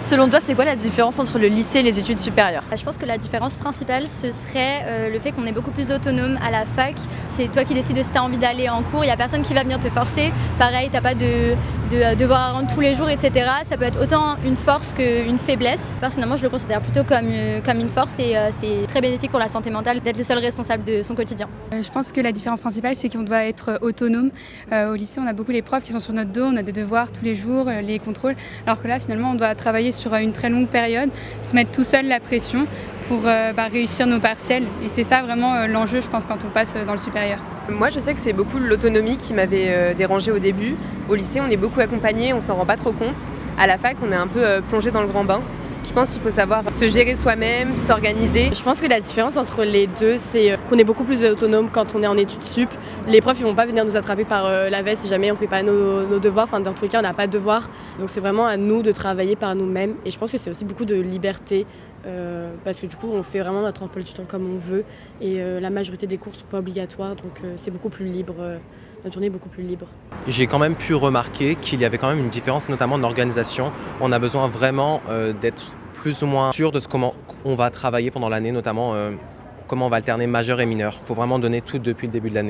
Selon toi, c'est quoi la différence entre le lycée et les études supérieures? Je pense que la différence principale, ce serait le fait qu'on est beaucoup plus autonome à la fac. C'est toi qui décides de si tu as envie d'aller en cours, il n'y a personne qui va venir te forcer. Pareil, tu n'as pas de devoir à rendre tous les jours, etc. Ça peut être autant une force qu'une faiblesse. Personnellement, je le considère plutôt comme une force et c'est très bénéfique pour la santé mentale d'être le seul responsable de son quotidien. Je pense que la différence principale, c'est qu'on doit être autonome. Au lycée, on a beaucoup les profs qui sont sur notre dos, on a des devoirs tous les jours, les contrôles, alors que là, finalement, on doit travailler sur une très longue période, se mettre tout seul la pression pour réussir nos partiels. Et c'est ça vraiment l'enjeu, je pense, quand on passe dans le supérieur. Moi, je sais que c'est beaucoup l'autonomie qui m'avait dérangée au début. Au lycée, on est beaucoup accompagné, on s'en rend pas trop compte. À la fac, on est un peu plongé dans le grand bain. Je pense qu'il faut savoir se gérer soi-même, s'organiser. Je pense que la différence entre les deux, c'est qu'on est beaucoup plus autonome quand on est en études sup. Les profs, ils vont pas venir nous attraper par la veste si jamais on fait pas nos devoirs. Enfin, dans tous les cas, on n'a pas de devoirs. Donc c'est vraiment à nous de travailler par nous-mêmes. Et je pense que c'est aussi beaucoup de liberté parce que du coup, on fait vraiment notre emploi du temps comme on veut. Et la majorité des cours sont pas obligatoires, donc c'est beaucoup plus libre. Notre journée est beaucoup plus libre. J'ai quand même pu remarquer qu'il y avait quand même une différence, notamment en organisation. On a besoin vraiment d'être plus ou moins sûr de comment on va travailler pendant l'année, notamment comment on va alterner majeur et mineur. Il faut vraiment donner tout depuis le début de l'année.